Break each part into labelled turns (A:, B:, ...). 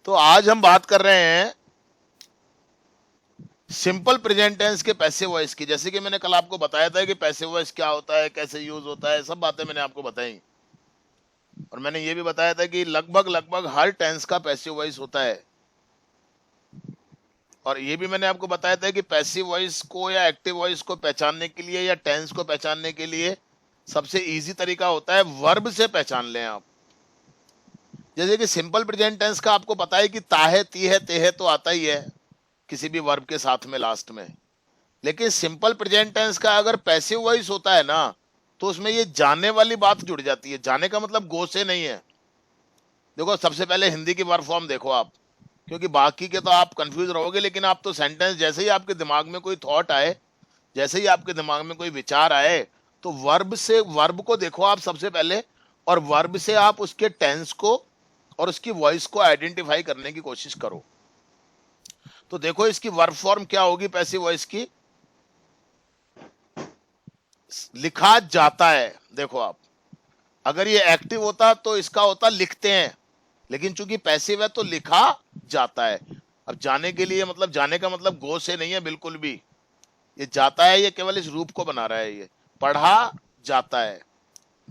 A: तो आज हम बात कर रहे हैं सिंपल प्रेजेंट टेंस के पैसिव वॉइस की। जैसे कि मैंने कल आपको बताया था कि पैसिव वॉइस क्या होता है, कैसे यूज होता है, सब बातें मैंने आपको बताई। और मैंने ये भी बताया था कि लगभग लगभग हर टेंस का पैसिव वॉइस होता है। और ये भी मैंने आपको बताया था कि पैसिव वॉइस को या एक्टिव वॉइस को पहचानने के लिए या टेंस को पहचानने के लिए सबसे इजी तरीका होता है वर्ब से पहचान लें आप। जैसे कि सिंपल प्रेजेंट टेंस का आपको पता है कि ता है, ती है, ते है तो आता ही है किसी भी वर्ब के साथ में लास्ट में। लेकिन सिंपल प्रेजेंट टेंस का अगर पैसिव वॉइस होता है ना, तो उसमें ये जाने वाली बात जुड़ जाती है। जाने का मतलब गो से नहीं है। देखो, सबसे पहले हिंदी की वर्ब फॉर्म देखो आप, क्योंकि बाकी के तो आप कंफ्यूज रहोगे। लेकिन आप तो सेंटेंस जैसे ही आपके दिमाग में कोई थॉट आए, जैसे ही आपके दिमाग में कोई विचार आए, तो वर्ब से वर्ब को देखो आप सबसे पहले, और वर्ब से आप उसके टेंस को और उसकी वॉइस को आइडेंटिफाई करने की कोशिश करो। तो देखो इसकी वर्ब फॉर्म क्या होगी पैसिव वॉइस की। लिखा जाता है। देखो आप, अगर ये एक्टिव होता तो इसका होता लिखते हैं, लेकिन चूंकि पैसिव है तो लिखा जाता है। अब जाने के लिए मतलब, जाने का मतलब गो से नहीं है बिल्कुल भी। ये जाता है, ये केवल इस रूप को बना रहा है। ये पढ़ा जाता है,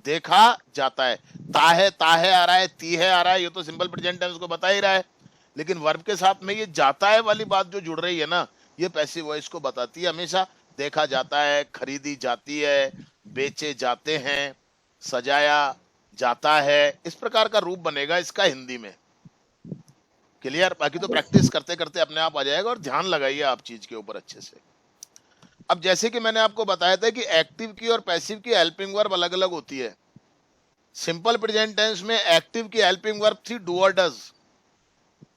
A: देखा जाता है। ता है आ रहा है, ती है आ रहा है, ये तो सिंपल प्रेजेंट टेंस को बता ही रहा है। लेकिन वर्ब के साथ में ये जाता है वाली बात जो जुड़ रही है ना, ये पैसिव वॉइस को बताती है हमेशा। देखा जाता है, खरीदी जाती है, बेचे जाते हैं, सजाया जाता है, इस प्रकार का रूप बनेगा इसका हिंदी में। क्लियर? बाकी तो प्रैक्टिस करते करते अपने आप आ जाएगा। और ध्यान लगाइए आप चीज के ऊपर अच्छे से। अब जैसे कि मैंने आपको बताया था कि एक्टिव की और पैसिव की हेल्पिंग वर्ब अलग अलग होती है। सिंपल प्रेजेंट टेंस में एक्टिव की हेल्पिंग वर्ब थी डू और डज,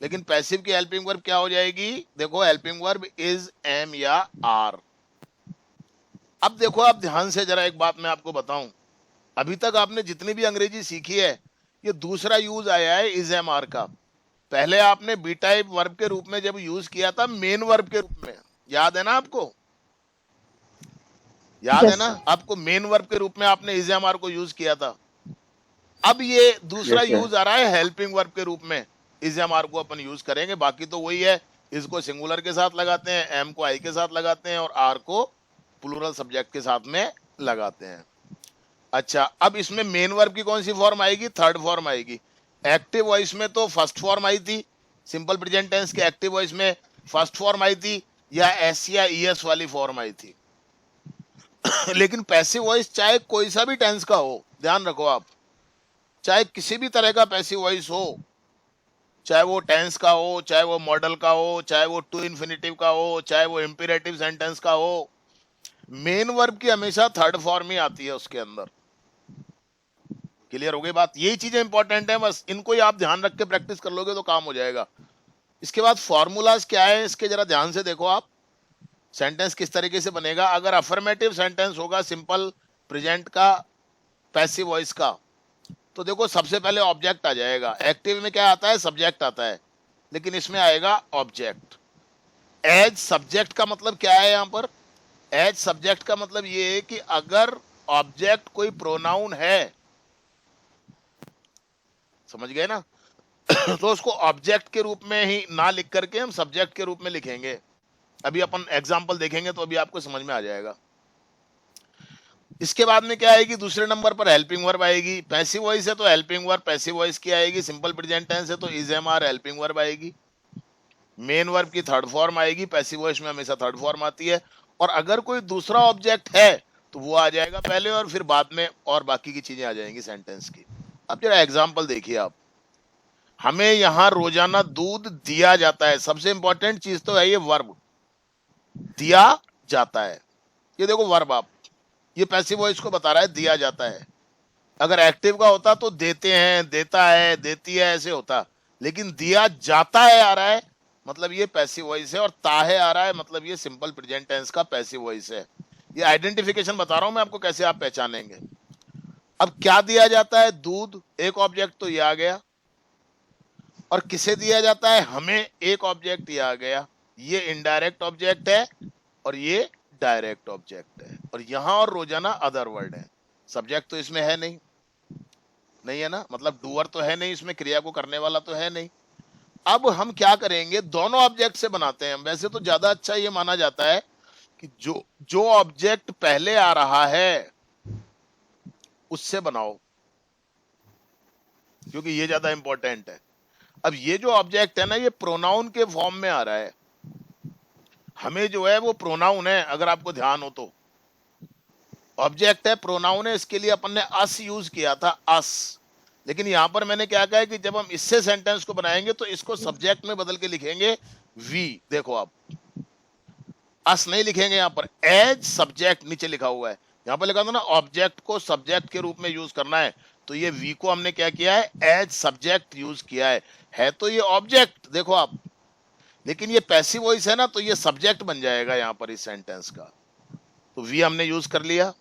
A: लेकिन पैसिव की हेल्पिंग वर्ब क्या हो जाएगी? देखो, हेल्पिंग वर्ब इज, एम या आर। अब देखो, आप ध्यान से जरा एक बात मैं आपको बताऊं। अभी तक आपने जितनी भी अंग्रेजी सीखी है, ये दूसरा यूज आया है इज एम आर का। पहले आपने बी टाइप वर्ब के रूप में जब यूज किया था मेन वर्ब के रूप में, याद है ना आपको? याद है
B: यस
A: ना
B: सर।
A: आपको? मेन वर्ब के रूप में आपने इज एम आर को यूज किया था। अब ये दूसरा
B: यस सर।
A: यूज आ रहा है हेल्पिंग वर्ब के रूप में। इज एम आर को अपन यूज करेंगे, बाकी तो वही है। इसको सिंगुलर के साथ लगाते हैं, एम को आई के साथ लगाते हैं, और आर को प्लूरल सब्जेक्ट के साथ में लगाते हैं। अच्छा, अब इसमें मेन वर्ब की कौन सी फॉर्म आएगी? थर्ड फॉर्म आएगी। एक्टिव वॉइस में तो फर्स्ट फॉर्म आई थी, सिंपल प्रेजेंट टेंस के एक्टिव वॉइस में फर्स्ट फॉर्म आई थी, या एस या ईएस वाली फॉर्म आई थी। लेकिन पैसिव वॉइस चाहे कोई सा भी टेंस का हो, ध्यान रखो आप, चाहे किसी भी तरह का पैसिव वॉइस हो, चाहे वो टेंस का हो, चाहे वो मॉडल का हो, चाहे वो टू इन्फिनिटिव का हो, चाहे वो इंपेरेटिव सेंटेंस का हो, मेन वर्ब की हमेशा थर्ड फॉर्म ही आती है उसके अंदर। क्लियर हो गई बात? यही चीजें इंपॉर्टेंट है, बस इनको ही आप ध्यान रख के प्रैक्टिस कर लोगे तो काम हो जाएगा। इसके बाद फॉर्मूलाज क्या है इसके, जरा ध्यान से देखो आप। सेंटेंस किस तरीके से बनेगा? अगर अफर्मेटिव सेंटेंस होगा सिंपल प्रेजेंट का पैसिव वॉइस का, तो देखो सबसे पहले ऑब्जेक्ट आ जाएगा। एक्टिव में क्या आता है? सब्जेक्ट आता है, लेकिन इसमें आएगा ऑब्जेक्ट। एज सब्जेक्ट का मतलब क्या है यहाँ पर? एज सब्जेक्ट का मतलब ये है कि अगर ऑब्जेक्ट कोई प्रोनाउन है, समझ गए ना? तो उसको ऑब्जेक्ट के रूप में ही ना लिख करके हम सब्जेक्ट के रूप में लिखेंगे। अभी अपन एग्जाम्पल देखेंगे तो अभी आपको समझ में आ जाएगा। इसके बाद में क्या आएगी? दूसरे नंबर पर हेल्पिंग वर्ब आएगी। पैसिव वॉइस है तो हेल्पिंग वर्ब पैसिव वॉइस की आएगी। सिंपल प्रेजेंट टेंस है तो is am are helping verb आएगी। मेन वर्ब की थर्ड फॉर्म आएगी, पैसिव वॉइस में हमेशा थर्ड फॉर्म आती है। और अगर कोई दूसरा ऑब्जेक्ट है तो वो आ जाएगा पहले, और फिर बाद में और बाकी की चीजें आ जाएंगी सेंटेंस की। अब जरा एग्जाम्पल देखिए आप। हमें यहाँ रोजाना दूध दिया जाता है। सबसे इंपॉर्टेंट चीज तो है ये वर्ब, दिया जाता है। ये देखो वर्ब आप, ये पैसिव वॉइस को बता रहा है दिया जाता है। अगर एक्टिव का होता तो देते हैं, देता है, देती है, ऐसे होता। लेकिन दिया जाता है आ रहा है, मतलब ये पैसिव वॉइस है। और ताहे आ रहा है, मतलब ये सिंपल प्रेजेंट टेंस का पैसिव वॉइस है। ये आइडेंटिफिकेशन बता रहा हूं मैं आपको, कैसे आप पहचानेंगे। अब क्या दिया जाता है? दूध, एक ऑब्जेक्ट तो ये आ गया। और किसे दिया जाता है? हमें, एक ऑब्जेक्ट ये आ गया। ये इनडायरेक्ट ऑब्जेक्ट है और ये डायरेक्ट ऑब्जेक्ट है। और यहां और रोजाना अदर वर्ड है। सब्जेक्ट तो इसमें है नहीं, नहीं है ना, मतलब डूअर तो है नहीं इसमें, क्रिया को करने वाला तो है नहीं। अब हम क्या करेंगे, दोनों ऑब्जेक्ट से बनाते हैं। वैसे तो ज्यादा अच्छा ये माना जाता है कि जो जो ऑब्जेक्ट पहले आ रहा है उससे बनाओ, क्योंकि ये ज्यादा इंपॉर्टेंट है। अब ये जो ऑब्जेक्ट है ना, ये प्रोनाउन के फॉर्म में आ रहा है। हमें जो है वो प्रोनाउन है, अगर आपको ध्यान हो तो ऑब्जेक्ट है, प्रोनाउन है, इसके लिए अपन ने अस यूज किया था, अस। लेकिन यहां पर मैंने क्या कहा है कि जब हम इससे सेंटेंस को बनाएंगे तो इसको सब्जेक्ट में बदल के लिखेंगे वी। देखो आप, अस नहीं लिखेंगे, यहां पर एज सब्जेक्ट नीचे लिखा हुआ है। यहां पर लिखा था ना ऑब्जेक्ट को सब्जेक्ट के रूप में यूज करना है, तो ये वी को हमने क्या किया है, एज सब्जेक्ट यूज किया है तो ये ऑब्जेक्ट देखो आप, लेकिन ये पैसिव वॉइस है ना, तो ये सब्जेक्ट बन जाएगा यहां पर इस सेंटेंस का। तो वी हमने यूज कर लिया।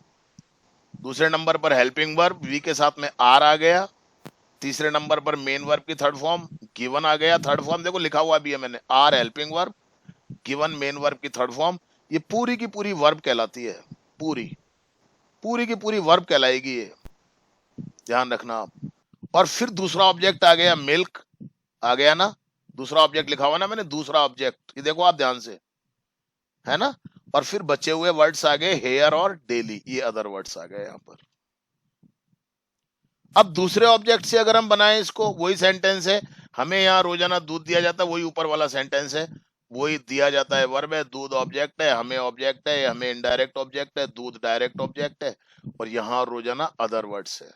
A: दूसरे नंबर पर हेल्पिंग वर्ब, वी के साथ में आर आ गया। तीसरे नंबर पर मेन वर्ब की थर्ड फॉर्म गिवन आ गया। थर्ड फॉर्म देखो लिखा हुआ भी है मैंने, are helping verb, given main verb की थर्ड फॉर्म। ये पूरी की पूरी वर्ब कहलाती है, पूरी पूरी की पूरी वर्ब कहलाएगी ये, ध्यान रखना आप। और फिर दूसरा ऑब्जेक्ट आ गया, मिल्क आ गया ना, दूसरा ऑब्जेक्ट लिखा हुआ ना मैंने, दूसरा ऑब्जेक्ट, ये देखो आप ध्यान से, है ना। और फिर बचे हुए वर्ड्स आ गए हेयर और डेली, ये अदर वर्ड्स आ गए यहां पर। अब दूसरे ऑब्जेक्ट से अगर हम बनाएं इसको, वही सेंटेंस है, हमें यहाँ रोजाना दूध दिया जाता है, वही ऊपर वाला सेंटेंस है, वही दिया जाता है, वर्ब है, दूध ऑब्जेक्ट है, हमें ऑब्जेक्ट है, हमें इनडायरेक्ट ऑब्जेक्ट है, दूध डायरेक्ट ऑब्जेक्ट है, और यहाँ रोजाना अदर वर्ड्स है।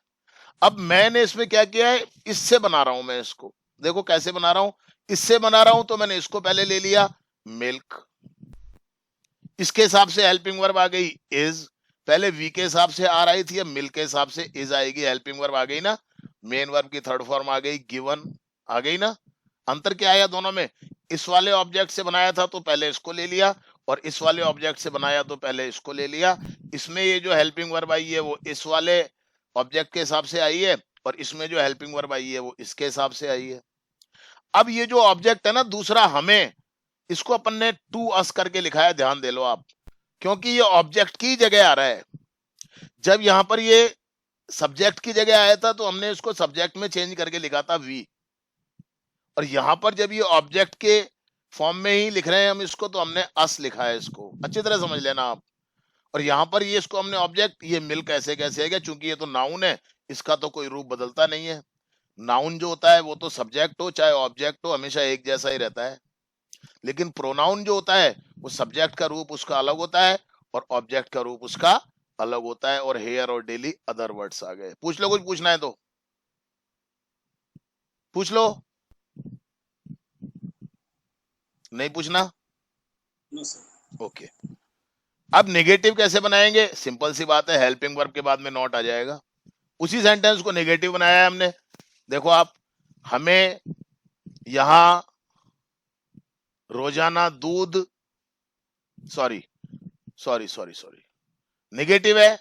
A: अब मैंने इसमें क्या किया है, इससे बना रहा हूं मैं इसको, देखो कैसे बना रहा हूं, इससे बना रहा हूं, तो मैंने इसको पहले ले लिया मिल्क, इसके हिसाब से हेल्पिंग वर्ब आ गई इज, पहले वी के हिसाब से आर आई थी, अब मिल के हिसाब से इज आएगी, हेल्पिंग वर्ब आ गई ना। मेन वर्ब की थर्ड फॉर्म आ गई गिवन, आ गई ना। अंतर क्या आया दोनों में, इस वाले ऑब्जेक्ट से बनाया था तो पहले इसको ले लिया, और इस वाले ऑब्जेक्ट से बनाया तो पहले इसको ले लिया। इसमें ये जो हेल्पिंग वर्ब आई है वो इस वाले ऑब्जेक्ट के हिसाब से आई है, और इसमें जो हेल्पिंग वर्ब आई है वो इसके हिसाब से आई है। अब ये जो ऑब्जेक्ट है ना दूसरा, हमें, इसको अपन ने टू अस करके लिखा है, ध्यान दे लो आप, क्योंकि ये ऑब्जेक्ट की जगह आ रहा है। जब यहां पर ये सब्जेक्ट की जगह आया था तो हमने इसको सब्जेक्ट में चेंज करके लिखा था वी, और यहां पर जब ये ऑब्जेक्ट के फॉर्म में ही लिख रहे हैं हम इसको, तो हमने अस लिखा है, इसको अच्छी तरह समझ लेना आप। और यहां पर ये इसको हमने ऑब्जेक्ट, ये मिल कैसे कैसे है, चूंकि ये तो नाउन है, इसका तो कोई रूप बदलता नहीं है। नाउन जो होता है वो तो सब्जेक्ट हो चाहे ऑब्जेक्ट हो हमेशा एक जैसा ही रहता है, लेकिन प्रोनाउन जो होता है वो सब्जेक्ट का रूप उसका अलग होता है और ऑब्जेक्ट का रूप उसका अलग होता है। और हेयर और डेली अदर वर्ड्स आ गए। पूछ लो, कुछ पूछना है तो पूछ लो, नहीं पूछना,
B: नो सर।
A: ओके। अब नेगेटिव कैसे बनाएंगे, सिंपल सी बात है, हेल्पिंग वर्ब के बाद में नॉट आ जाएगा। उसी सेंटेंस को नेगेटिव बनाया है हमने, देखो आप, हमें यहां रोजाना दूध, sorry sorry sorry sorry, negative है।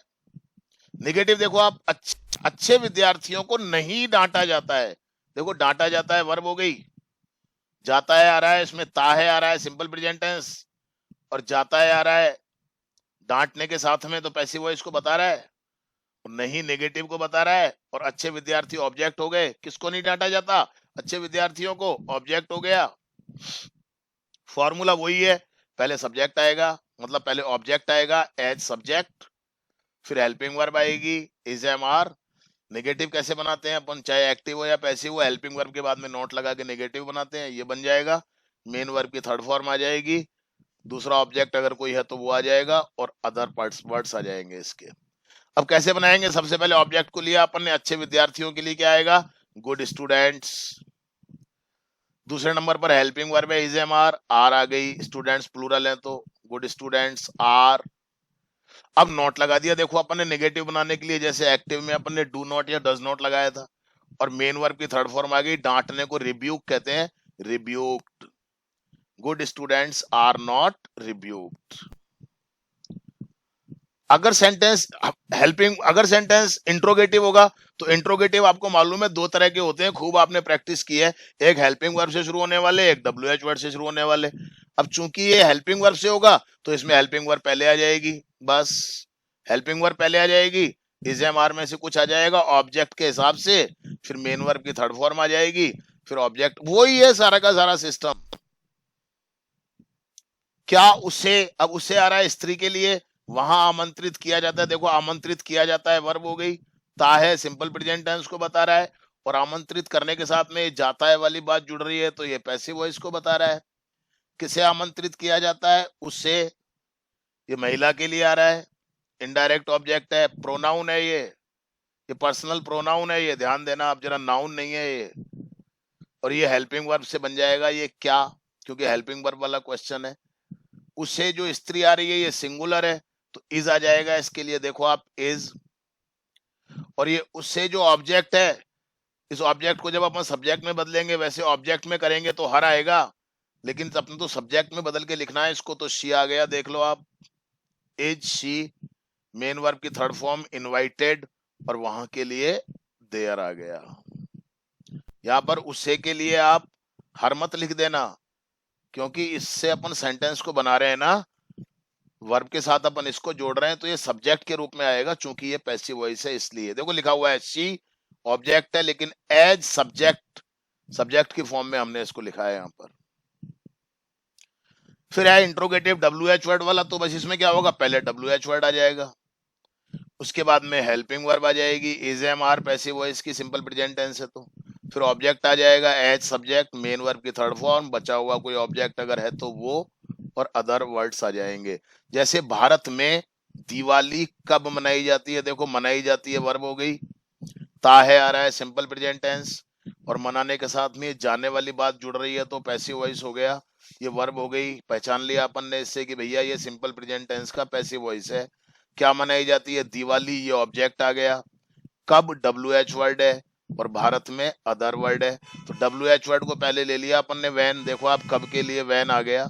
A: नेगेटिव देखो आप, अच्छे विद्यार्थियों को नहीं डांटा जाता है, देखो डांटा जाता है वर्ब हो गई, जाता है आ रहा है, इसमें ता है आ रहा है सिंपल प्रेजेंट टेंस, और जाता है आ रहा है डांटने के साथ में, तो पैसिव वॉइस को बता रहा है, और नहीं नेगेटिव को बता रहा है। और अच्छे विद्यार्थी ऑब्जेक्ट हो गए, किसको नहीं डांटा जाता, अच्छे विद्यार्थियों को, ऑब्जेक्ट हो गया। फॉर्मूला वही है, पहले सब्जेक्ट आएगा, मतलब पहले ऑब्जेक्ट आएगा एज सब्जेक्ट, फिर हेल्पिंग वर्ब आएगी इज एम आर। नेगेटिव कैसे बनाते हैं अपन, चाहे एक्टिव हो या पैसिव हो, हेल्पिंग वर्ब के बाद में नोट लगा के नेगेटिव बनाते हैं, ये बन जाएगा। मेन वर्ब की थर्ड फॉर्म आ जाएगी, दूसरा ऑब्जेक्ट अगर कोई है तो वो आ जाएगा, और अदर पार्ट्स वर्ड्स आ जाएंगे इसके। अब कैसे बनाएंगे, सबसे पहले ऑब्जेक्ट को लिया अपन ने, अच्छे विद्यार्थियों के लिए क्या आएगा, गुड स्टूडेंट्स। दूसरे नंबर पर हेल्पिंग वर्ब है इज एम आर आ गई, स्टूडेंट्स प्लूरल है तो गुड स्टूडेंट्स आर। अब नोट लगा दिया, देखो अपन ने नेगेटिव बनाने के लिए, जैसे एक्टिव में अपन ने डू नॉट या डज नॉट लगाया था, और मेन वर्ब की थर्ड फॉर्म आ गई, डांटने को रिब्यूक कहते हैं, rebuked. Good students are not rebuked. अगर सेंटेंस हेल्पिंग, अगर सेंटेंस इंट्रोगेटिव होगा, तो इंट्रोगेटिव आपको मालूम है दो तरह के होते हैं, खूब आपने प्रैक्टिस की है, एक हेल्पिंग वर्ब से शुरू होने वाले, एक डब्ल्यूएच वर्ड से शुरू होने वाले। अब चूंकि ये हेल्पिंग वर्ब से होगा तो इसमें हेल्पिंग वर्ब पहले आ जाएगी, बस हेल्पिंग वर्ब पहले आ जाएगी, इज एम आर में से कुछ आ जाएगा ऑब्जेक्ट के हिसाब से, फिर मेन वर्ब की थर्ड फॉर्म आ जाएगी, फिर ऑब्जेक्ट, वही है सारा का सारा सिस्टम। क्या उसे, अब उसे आ रहा है स्त्री के लिए, वहां आमंत्रित किया जाता है, देखो आमंत्रित किया जाता है वर्ब हो गई, ता है सिंपल प्रेजेंट टेंस को बता रहा है, और आमंत्रित करने के साथ में जाता है वाली बात जुड़ रही है, तो ये पैसिव वॉइस को बता रहा है। किसे आमंत्रित किया जाता है, उससे, ये महिला के लिए आ रहा है, इनडायरेक्ट ऑब्जेक्ट है, प्रोनाउन है ये पर्सनल प्रोनाउन है, ये ध्यान देना आप जरा, नाउन नहीं है ये। और ये हेल्पिंग वर्ब से बन जाएगा ये क्या, क्योंकि हेल्पिंग वर्ब वाला क्वेश्चन है। उससे जो स्त्री आ रही है ये सिंगुलर है, तो इज आ जाएगा इसके लिए, देखो आप इज। और ये उससे जो ऑब्जेक्ट है, इस ऑब्जेक्ट को जब अपन सब्जेक्ट में बदलेंगे, वैसे ऑब्जेक्ट में करेंगे तो हर आएगा, लेकिन अपने तो सब्जेक्ट में बदल के लिखना है इसको, तो शी आ गया, देख लो आप, इज शी, मेन वर्ब की थर्ड फॉर्म इनवाइटेड, और वहां के लिए देयर आ गया। यहां पर उससे के लिए आप हर मत लिख देना, क्योंकि इससे अपन सेंटेंस को बना रहे हैं ना, वर्ब के साथ अपन इसको जोड़ रहे हैं, तो ये सब्जेक्ट के रूप में आएगा, चूंकि ये पैसिव वॉइस है इसलिए। देखो लिखा हुआ है शी ऑब्जेक्ट है, लेकिन एज सब्जेक्ट, सब्जेक्ट की फॉर्म में हमने इसको लिखा है यहां पर। फिर है इंट्रोगेटिव WH वर्ड वाला, तो बस इसमें क्या होगा, पहले WH वर्ड आ जाएगा, उसके बाद में हेल्पिंग वर्ब आ जाएगी, is am are passive voice की सिंपल प्रेजेंट टेंस है, तो फिर ऑब्जेक्ट आ जाएगा एज सब्जेक्ट, मेन वर्ब की थर्ड फॉर्म, बचा हुआ कोई ऑब्जेक्ट अगर है तो वो, और अदर वर्ड्स आ जाएंगे। जैसे भारत में दिवाली कब मनाई जाती है, देखो मनाई जाती है वर्ब हो गई, ता है आ रहा है सिंपल प्रेजेंट टेंस, और मनाने के साथ में जाने वाली बात जुड़ रही है, तो पैसिव वॉइस हो गया, ये वर्ब हो गई, पहचान लिया अपन ने इससे कि भैया ये सिंपल प्रेजेंट टेंस का पैसिव वॉइस है। क्या मनाई जाती है, दिवाली, ये ऑब्जेक्ट आ गया, कब WH वर्ड है, और भारत में अदर वर्ड है, तो WH वर्ड को पहले ले लिया अपन ने, वैन, देखो आप कब के लिए वैन आ गया।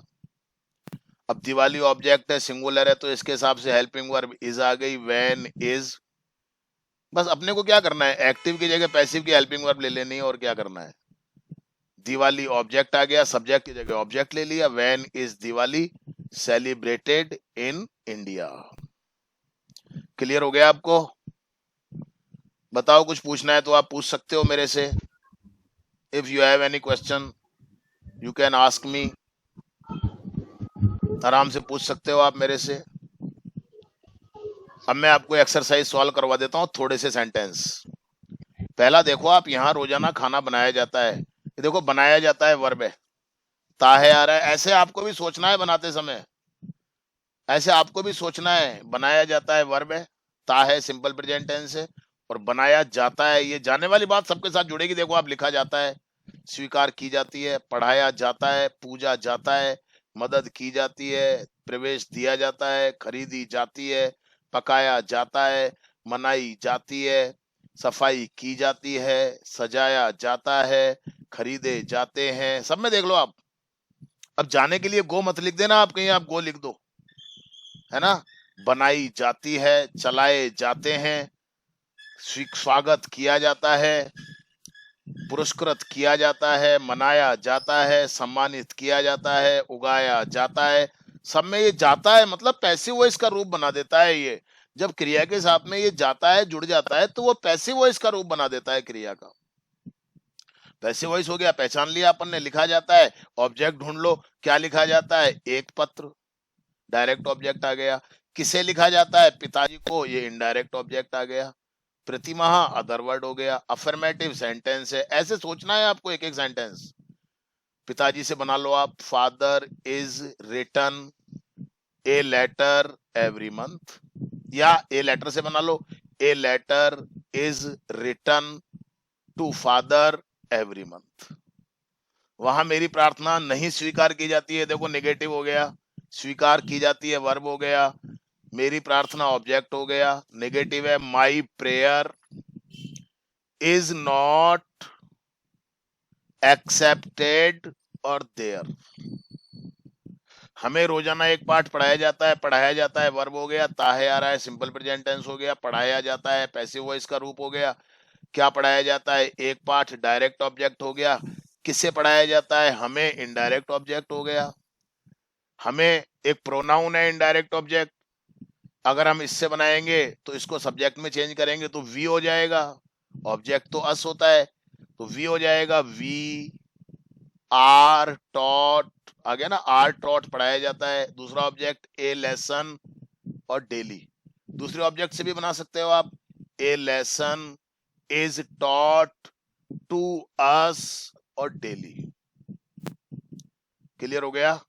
A: अब दिवाली ऑब्जेक्ट है, सिंगुलर है, तो इसके हिसाब से हेल्पिंग वर्ब इज आ गई, वैन इज। बस अपने को क्या करना है, एक्टिव की जगह पैसिव की हेल्पिंग वर्ब ले लेनी है, और क्या करना है, दिवाली ऑब्जेक्ट आ गया, सब्जेक्ट की जगह ऑब्जेक्ट ले लिया, when is Diwali celebrated in India. Clear हो गया आपको? बताओ, कुछ पूछना है तो आप पूछ सकते हो मेरे से। If you have any question you can ask me, आराम से पूछ सकते हो आप मेरे से। अब मैं आपको एक्सरसाइज सॉल्व करवा देता हूँ, थोड़े से सेंटेंस। पहला देखो आप, यहाँ रोजाना खाना बनाया जाता है, ये देखो बनाया जाता है वर्ब है, ता है आ रहा है, ऐसे आपको भी सोचना है बनाते समय, ऐसे आपको भी सोचना है, बनाया जाता है वर्ब है, ता है सिंपल प्रेजेंट टेंस है, और बनाया जाता है, ये जाने वाली बात सबके साथ जुड़ेगी, देखो आप लिखा जाता है, स्वीकार की जाती है, पढ़ाया जाता है, पूजा जाता है, मदद की जाती है, प्रवेश दिया जाता है, खरीदी जाती है, पकाया जाता है, मनाई जाती है, सफाई की जाती है, सजाया जाता है, खरीदे जाते हैं, सब में देख लो आप। अब जाने के लिए गो मत लिख देना आप, कहीं आप गो लिख दो, है ना। बनाई जाती है, चलाए जाते हैं, स्वागत किया जाता है, पुरस्कृत किया जाता है, मनाया जाता है, सम्मानित किया जाता है, उगाया जाता है, सब में ये जाता है मतलब पैसिव वॉइस का रूप बना देता है ये। जब क्रिया के साथ में ये जाता है जुड़ जाता है, तो वो पैसिव वॉइस का रूप बना देता है क्रिया का। पैसिव वॉइस हो गया, पहचान लिया अपन ने, लिखा जाता है, ऑब्जेक्ट ढूंढ लो, क्या लिखा जाता है, एक पत्र, डायरेक्ट ऑब्जेक्ट आ गया। किसे लिखा जाता है, पिताजी को, ये इनडायरेक्ट ऑब्जेक्ट आ गया। प्रतिमाह अदर वर्ड हो गया। अफर्मेटिव सेंटेंस है, ऐसे सोचना है आपको एक एक सेंटेंस। पिताजी से बना लो आप, father is written a letter every month, या ए लेटर से बना लो, a letter is written to father every month. वहां मेरी प्रार्थना नहीं स्वीकार की जाती है, देखो नेगेटिव हो गया, स्वीकार की जाती है वर्ब हो गया, मेरी प्रार्थना ऑब्जेक्ट हो गया, नेगेटिव है, माई प्रेयर इज नॉट एक्सेप्टेड और देयर। हमें रोजाना एक पाठ पढ़ाया जाता है, पढ़ाया जाता है वर्ब हो गया, ताहे आ रहा है सिंपल प्रेजेंट टेंस हो गया, पढ़ाया जाता है पैसिव वॉइस का रूप हो गया। क्या पढ़ाया जाता है, एक पाठ, डायरेक्ट ऑब्जेक्ट हो गया। किससे पढ़ाया जाता है, हमें, इनडायरेक्ट ऑब्जेक्ट हो गया। हमें एक प्रोनाउन है इनडायरेक्ट ऑब्जेक्ट, अगर हम इससे बनाएंगे तो इसको सब्जेक्ट में चेंज करेंगे तो वी हो जाएगा, ऑब्जेक्ट तो अस होता है। तो वी हो जाएगा वी आर टॉट, आ गया ना, आर टॉट पढ़ाया जाता है। दूसरा ऑब्जेक्ट ए लेसन और डेली। दूसरे ऑब्जेक्ट से भी बना सकते हो आप, a lesson is taught to us और डेली। क्लियर हो गया?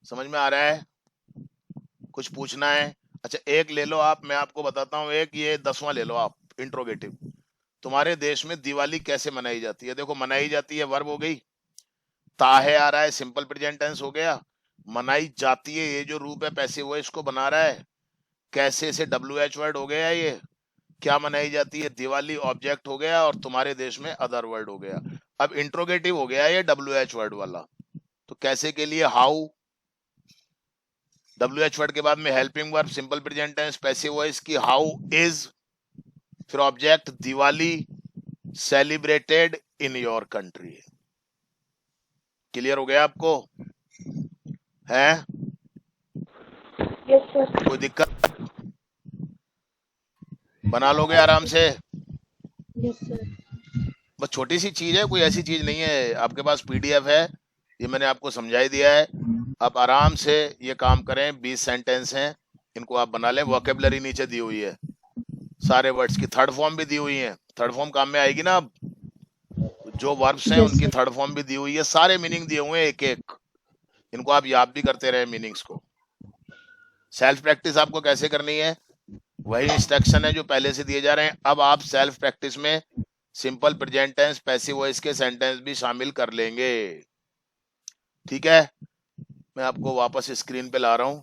A: समझ में आ रहा है? कुछ पूछना है? अच्छा एक ले लो आप, मैं आपको बताता हूं। एक ये 10वां ले लो आप, इंट्रोगेटिव। तुम्हारे देश में दिवाली कैसे मनाई जाती है? देखो मनाई जाती है वर्ब हो गई, ताहे आ रहा है सिंपल प्रेजेंट टेंस हो गया, मनाई जाती है ये जो रूप है पैसिव वॉइस को बना रहा है, कैसे से WH वर्ड हो गया ये, क्या मनाई जाती है, दिवाली ऑब्जेक्ट हो गया, और तुम्हारे देश में अदर वर्ड हो गया। अब इंट्रोगेटिव हो गया ये WH वर्ड वाला, तो कैसे के लिए हाउ, WH वर्ड के बाद में helping verb simple present tense passive voice की हाउ इज, फिर object Diwali celebrated in your country. Clear हो गया आपको? है?
C: Yes sir.
A: कोई दिक्कत? बना लोगे आराम से?
C: Yes sir.
A: बस छोटी सी चीज है, कोई ऐसी चीज नहीं है। आपके पास PDF है, ये मैंने आपको समझा ही दिया है। आप आराम से ये काम करें। 20 सेंटेंस हैं, इनको आप बना लें। वोकेबलरी नीचे दी हुई है, सारे वर्ड्स की थर्ड फॉर्म भी दी हुई है। थर्ड फॉर्म काम में आएगी ना, अब जो वर्ब्स हैं
C: यस
A: उनकी
C: सर।
A: थर्ड फॉर्म भी दी हुई है, सारे मीनिंग दिए हुए हैं एक एक। इनको आप याद भी करते रहे मीनिंग्स को। सेल्फ प्रैक्टिस आपको कैसे करनी है, वही इंस्ट्रक्शन है जो पहले से दिए जा रहे हैं। अब आप सेल्फ प्रैक्टिस में simple present tense passive voice के सेंटेंस भी शामिल कर लेंगे। ठीक है, मैं आपको वापस स्क्रीन पे ला रहा हूं।